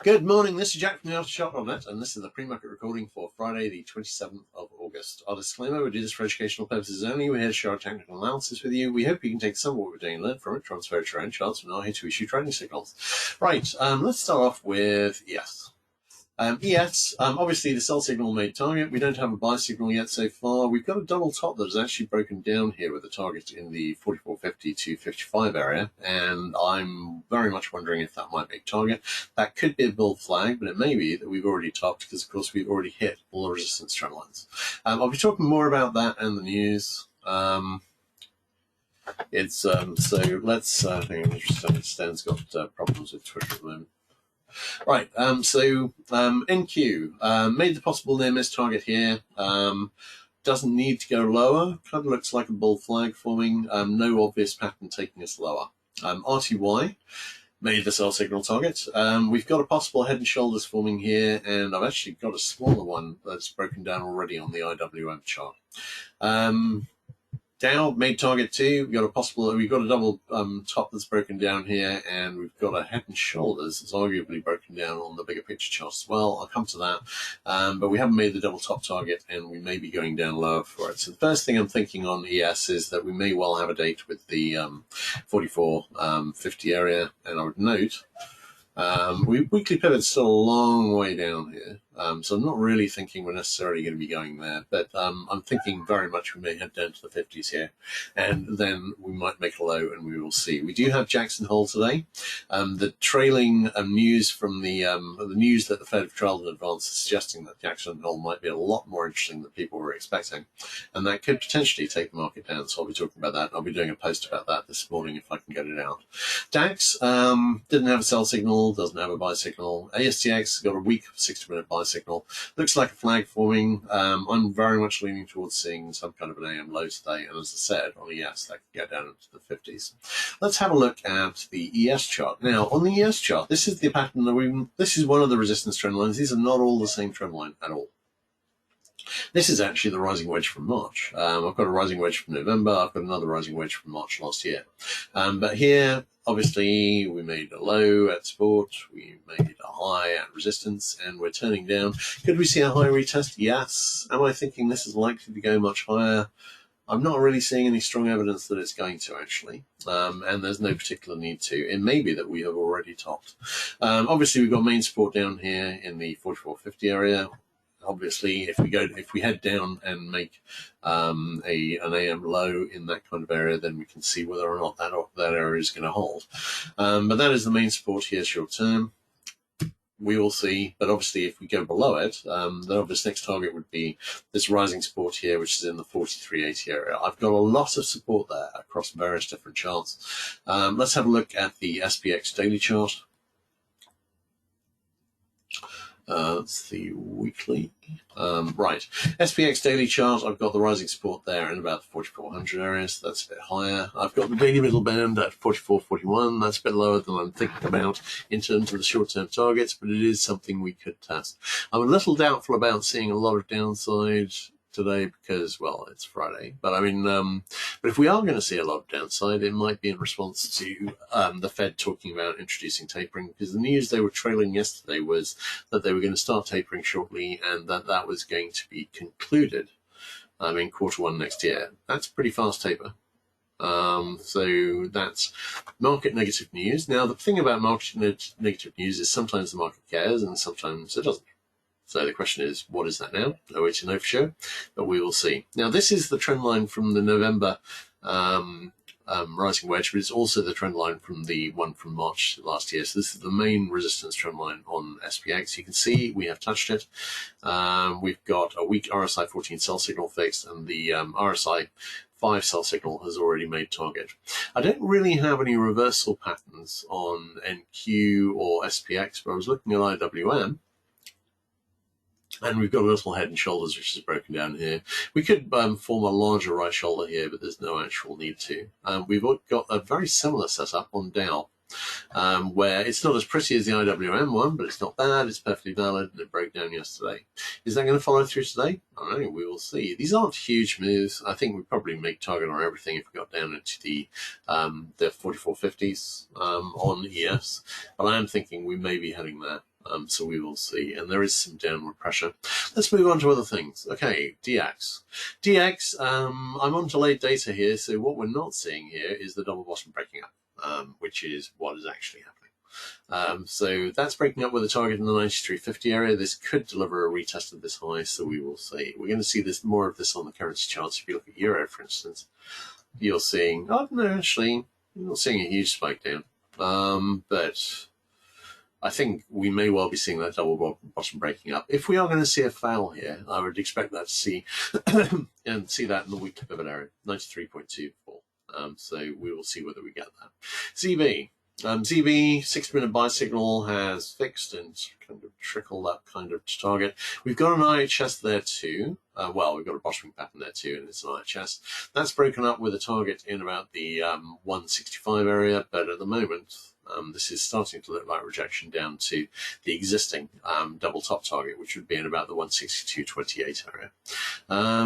Good morning, this is Jack from the Aftershock.net, and this is the pre-market recording for Friday, the 27th of August. Our disclaimer, we do this for educational purposes only. We're here to share our technical analysis with you. We hope you can take some of what we're doing and learn from it, transfer it to your own charts. We're not here to issue trading signals. Right, let's start off with ES. Obviously the sell signal made target. We don't have a buy signal yet so far. We've got a double top that is actually broken down here with a target in the 44.50 to 55 area, and I'm very much wondering if that might make target. That could be a bull flag, but it may be that we've already topped because, of course, we've already hit all the resistance trend lines. I'll be talking more about that and the news. So let's. I think Stan's got problems with Twitter at the moment. Right, NQ made the possible near miss target here. Doesn't need to go lower. Kind of looks like a bull flag forming. No obvious pattern taking us lower. RTY made the sell signal target. We've got a possible head and shoulders forming here, and I've actually got a smaller one that's broken down already on the IWM chart. Dow made target too. We've got a double top that's broken down here, and we've got a head and shoulders that's arguably broken down on the bigger picture chart as well. I'll come to that, but we haven't made the double top target, and we may be going down lower for it. So the first thing I'm thinking on ES is that we may well have a date with the 44.50 area, and I would note weekly pivot's still a long way down here, so I'm not really thinking we're necessarily going to be going there, but I'm thinking very much we may head down to the 50s here, and then we might make a low, and we will see. We do have Jackson Hole today. The trailing news from the news that the Fed have trailed in advance is suggesting that Jackson Hole might be a lot more interesting than people were expecting, and that could potentially take the market down, so I'll be talking about that. I'll be doing a post about that this morning if I can get it out. DAX didn't have a sell signal, doesn't have a buy signal. ASTX got a weak 60-minute buy signal. Looks like a flag forming. I'm very much leaning towards seeing some kind of an AM low today, and as I said, on ES, that could go down into the 50s. Let's have a look at the ES chart. Now, on the ES chart, this is the pattern that this is one of the resistance trend lines. These are not all the same trend line at all. This is actually the rising wedge from March. I've got a rising wedge from November. I've got another rising wedge from March last year. But here, obviously, we made a low at support, we made a high at resistance, and we're turning down. Could we see a high retest? Yes. Am I thinking this is likely to go much higher? I'm not really seeing any strong evidence that it's going to, actually, and there's no particular need to. It may be that we have already topped. Obviously, we've got main support down here in the 44.50 area. Obviously, if we head down and make an AM low in that kind of area, then we can see whether or not that area is going to hold. But that is the main support here short term. We will see, but obviously if we go below it, then obviously next target would be this rising support here, which is in the 43.80 area. I've got a lot of support there across various different charts. Let's have a look at the SPX daily chart. That's the weekly. Right. SPX daily chart, I've got the rising support there in about the 4400 area, so that's a bit higher. I've got the daily middle band at 44.41. That's a bit lower than I'm thinking about in terms of the short-term targets, but it is something we could test. I'm a little doubtful about seeing a lot of downside today because, well, it's Friday. But I mean, but if we are going to see a lot of downside, it might be in response to the Fed talking about introducing tapering, because the news they were trailing yesterday was that they were going to start tapering shortly, and that was going to be concluded in Q1 next year. That's pretty fast taper. So that's market negative news. Now, the thing about market negative news is sometimes the market cares and sometimes it doesn't. So the question is, what is that now? No way to know for sure, but we will see. Now, this is the trend line from the November rising wedge, but it's also the trend line from the one from March last year. So this is the main resistance trend line on SPX. You can see we have touched it. We've got a weak RSI 14 sell signal fixed, and the RSI 5 sell signal has already made target. I don't really have any reversal patterns on NQ or SPX, but I was looking at IWM. And we've got a little head and shoulders, which is broken down here. We could form a larger right shoulder here, but there's no actual need to. We've got a very similar setup on Dow, where it's not as pretty as the IWM one, but it's not bad. It's perfectly valid, and it broke down yesterday. Is that going to follow through today? I don't know. We will see. These aren't huge moves. I think we'd probably make target on everything if we got down into the 44.50s on ES, but I am thinking we may be heading there. So we will see, and there is some downward pressure. Let's move on to other things. Okay, DX. I'm on delayed data here, so what we're not seeing here is the double bottom breaking up, which is what is actually happening. So that's breaking up with a target in the 93.50 area. This could deliver a retest of this high, so we will see. We're going to see this more of this on the currency charts. If you look at Euro, for instance, you're seeing, oh no, actually, you're not seeing a huge spike down. But I think we may well be seeing that double bottom breaking up. If we are going to see a fail here, I would expect that to see and see that in the weekly pivot area, 93.24. So we will see whether we get that. ZB. ZB 6-minute buy signal has fixed and kind of trickled up kind of to target. We've got an IHS there too. Well, we've got a bottoming pattern there too, and it's an IHS. That's broken up with a target in about the 165 area, but at the moment, this is starting to look like rejection down to the existing double top target, which would be in about the 162.28 area.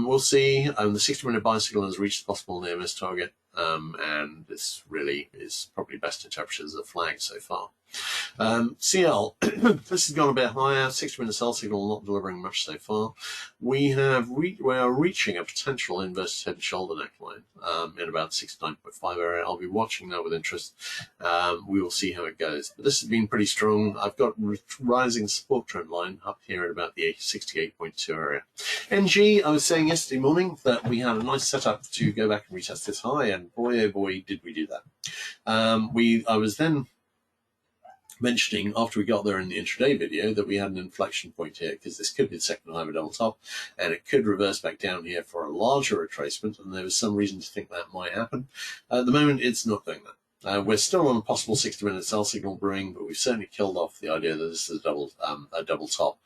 We'll see. The 60-minute buy signal has reached the possible near miss target, and this really is probably best interpreted as a flag so far. CL, this has gone a bit higher. 60-minute sell signal not delivering much so far. We are reaching a potential inverted head and shoulder neckline in about 69.5 area. I'll be watching that with interest. We will see how it goes. But this has been pretty strong. I've got rising support trend line up here at about the 68.2 area. NG, I was saying yesterday morning that we had a nice setup to go back and retest this high, and boy, oh boy, did we do that. I was then mentioning after we got there in the intraday video that we had an inflection point here, because this could be the second high of a double top, and it could reverse back down here for a larger retracement, and there was some reason to think that might happen. At the moment, it's not doing that. We're still on a possible 60-minute sell signal brewing, but we've certainly killed off the idea that this is a double top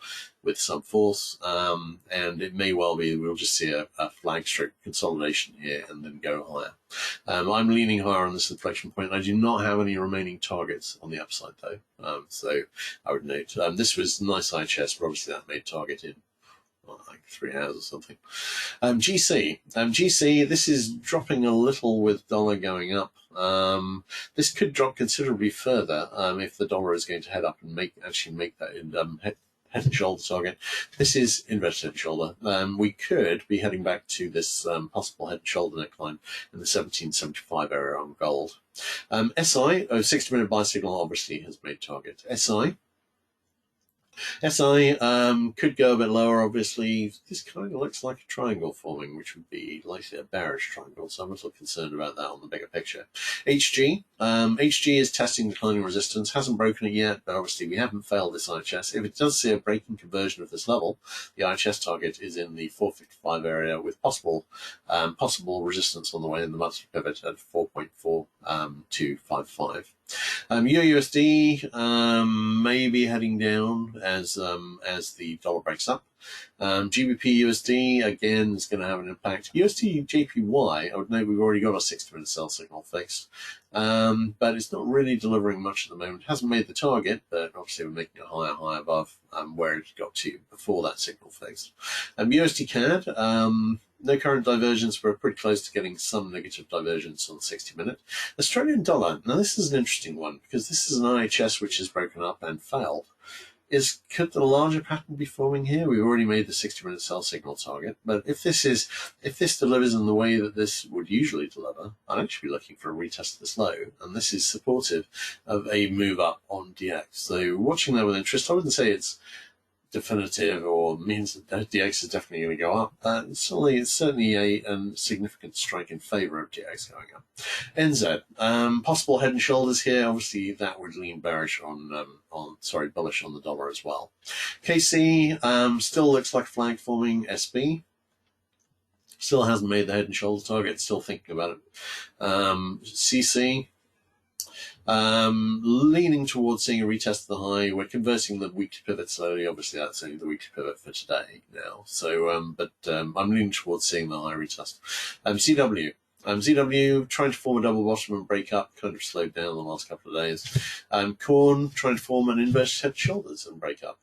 with some force, and it may well be we'll just see a flag strip consolidation here and then go higher. I'm leaning higher on this inflection point. I do not have any remaining targets on the upside though, so I would note this was nice IHS, but obviously that made target in like 3 hours or something. GC, this is dropping a little with dollar going up. This could drop considerably further if the dollar is going to head up and actually make that head and shoulder target. This is inverted head and shoulder. We could be heading back to this possible head and shoulder neckline in the 1775 area on gold. SI, 60-minute buy signal obviously has made target. SI could go a bit lower, obviously. This kind of looks like a triangle forming, which would be likely a bearish triangle, so I'm a little concerned about that on the bigger picture. HG is testing declining resistance, hasn't broken it yet, but obviously we haven't failed this IHS. If it does see a breaking conversion of this level, the IHS target is in the 455 area with possible resistance on the way in the monthly pivot at 4.4255. USD may be heading down as the dollar breaks up. GBP USD again is going to have an impact. USD JPY, I would note we've already got a 60-minute sell signal fixed, but it's not really delivering much at the moment. It hasn't made the target, but obviously we're making a high above where it got to before that signal fixed. USD CAD. No current divergence, but we're pretty close to getting some negative divergence on the 60-minute. Australian dollar. Now, this is an interesting one because this is an IHS which has broken up and failed. Could the larger pattern be forming here? We've already made the 60-minute sell signal target, but if this delivers in the way that this would usually deliver, I'd actually be looking for a retest of this low, and this is supportive of a move up on DX. So watching that with interest. I wouldn't say it's definitive or means that DX is definitely going to go up. It's certainly a significant strike in favor of DX going up. NZ, possible head and shoulders here. Obviously, that would lean bullish on the dollar as well. KC still looks like a flag forming. SB still hasn't made the head and shoulder target. Still thinking about it. CC. Leaning towards seeing a retest of the high. We're converting the weekly pivot slowly. Obviously, that's only the weekly pivot for today now. So, I'm leaning towards seeing the high retest. ZW. ZW trying to form a double bottom and break up, kind of slowed down the last couple of days. Corn trying to form an inverted head and shoulders and break up.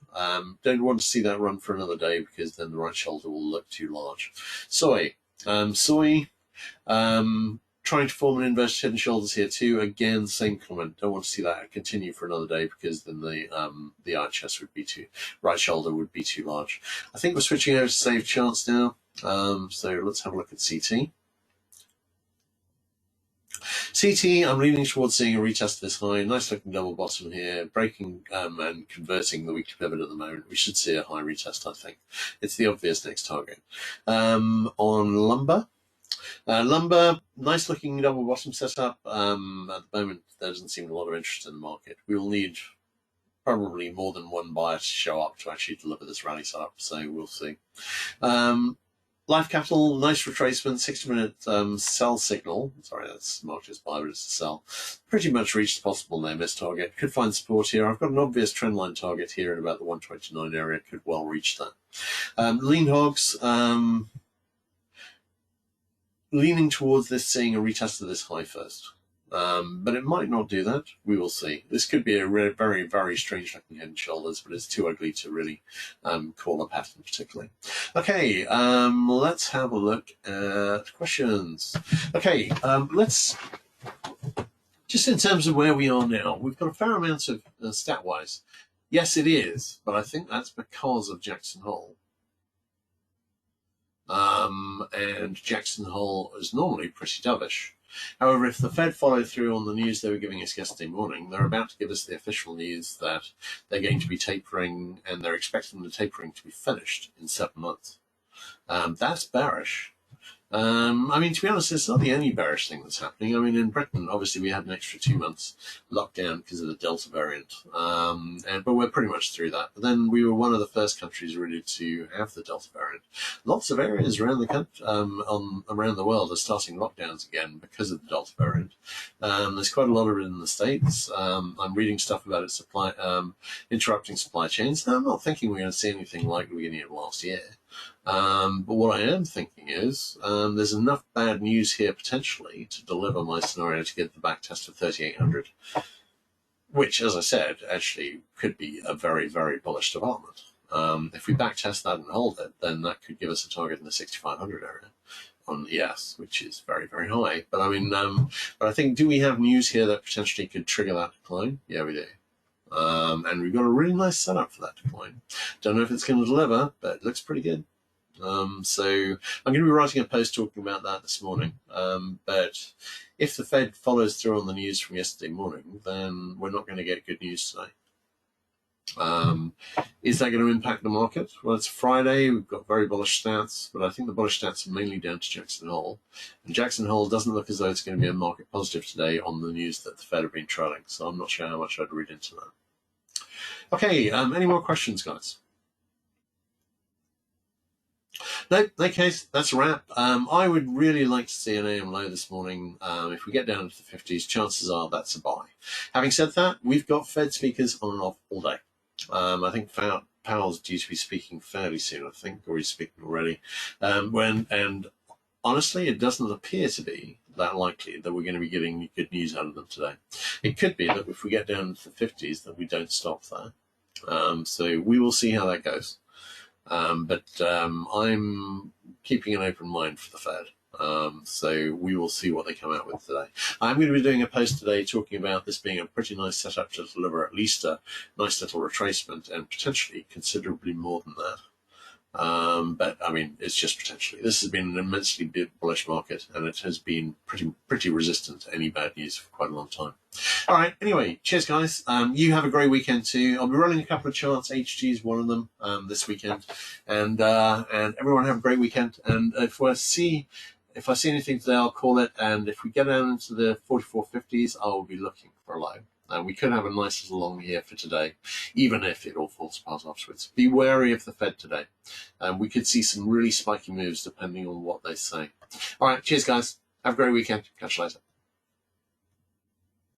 Don't want to see that run for another day because then the right shoulder will look too large. Soy. trying to form an inverted head and shoulders here too. Again, same comment. Don't want to see that continue for another day because then the IHS would be right shoulder would be too large. I think we're switching over to save charts now. So let's have a look at CT. CT, I'm leaning towards seeing a retest of this high. Nice looking double bottom here, breaking and converting the weekly pivot at the moment. We should see a high retest, I think. It's the obvious next target. On lumber. Lumber, nice looking double bottom setup. At the moment, there doesn't seem a lot of interest in the market. We will need probably more than one buyer to show up to actually deliver this rally setup, so we'll see. Life Capital, nice retracement, 60-minute sell signal. Sorry, that's marked as buy, but it's a sell. Pretty much reached the possible near miss target. Could find support here. I've got an obvious trendline target here at about the 129 area. Could well reach that. Lean hogs, leaning towards this, seeing a retest of this high first. But it might not do that. We will see. This could be a very, very strange looking head and shoulders, but it's too ugly to really call a pattern particularly. Okay, let's have a look at questions. Okay, let's, just in terms of where we are now, we've got a fair amount of stat-wise. Yes, it is, but I think that's because of Jackson Hole. And Jackson Hole is normally pretty dovish. However, if the Fed followed through on the news they were giving us yesterday morning, they're about to give us the official news that they're going to be tapering, and they're expecting the tapering to be finished in 7 months. That's bearish. I mean, to be honest, it's not the only bearish thing that's happening. I mean, in Britain, obviously, we had an extra 2 months lockdown because of the Delta variant, but we're pretty much through that. But then we were one of the first countries really to have the Delta variant. Lots of areas around the country, around the world, are starting lockdowns again because of the Delta variant. There's quite a lot of it in the States. I'm reading stuff about it interrupting supply chains. Now, I'm not thinking we're going to see anything like the beginning of last year. But what I am thinking is there's enough bad news here potentially to deliver my scenario to get the back test of 3,800, which, as I said, actually could be a very, very bullish development. If we back test that and hold it, then that could give us a target in the 6,500 area on ES, which is very, very high. But I mean, but I think, do we have news here that potentially could trigger that decline? Yeah, we do. And we've got a really nice setup for that decline. Don't know if it's going to deliver, but it looks pretty good. So I'm going to be writing a post talking about that this morning. But if the Fed follows through on the news from yesterday morning, then we're not going to get good news today. Is that going to impact the market? Well, it's Friday. We've got very bullish stats, but I think the bullish stats are mainly down to Jackson Hole. And Jackson Hole doesn't look as though it's going to be a market positive today on the news that the Fed have been trailing. So I'm not sure how much I'd read into that. Okay, any more questions, guys? No, in that case, that's a wrap. I would really like to see an AM low this morning. If we get down into the 50s, chances are that's a buy. Having said that, we've got Fed speakers on and off all day. I think Powell's due to be speaking fairly soon, I think, or he's speaking already. And honestly, it doesn't appear to be that likely that we're going to be getting good news out of them today. It could be that if we get down to the 50s, that we don't stop there. So we will see how that goes. But I'm keeping an open mind for the Fed. So we will see what they come out with today. I'm going to be doing a post today talking about this being a pretty nice setup to deliver at least a nice little retracement and potentially considerably more than that. But I mean, it's just potentially. This has been an immensely bullish market, and it has been pretty resistant to any bad news for quite a long time. All right. Anyway, cheers, guys. You have a great weekend too. I'll be running a couple of charts. HG is one of them this weekend, and everyone have a great weekend. And if I see anything today, I'll call it. And if we get down into the 4450s, I will be looking for a low. We could have a nice little long here for today, even if it all falls apart afterwards. Be wary of the Fed today. We could see some really spiky moves depending on what they say. All right, cheers, guys. Have a great weekend. Catch you later.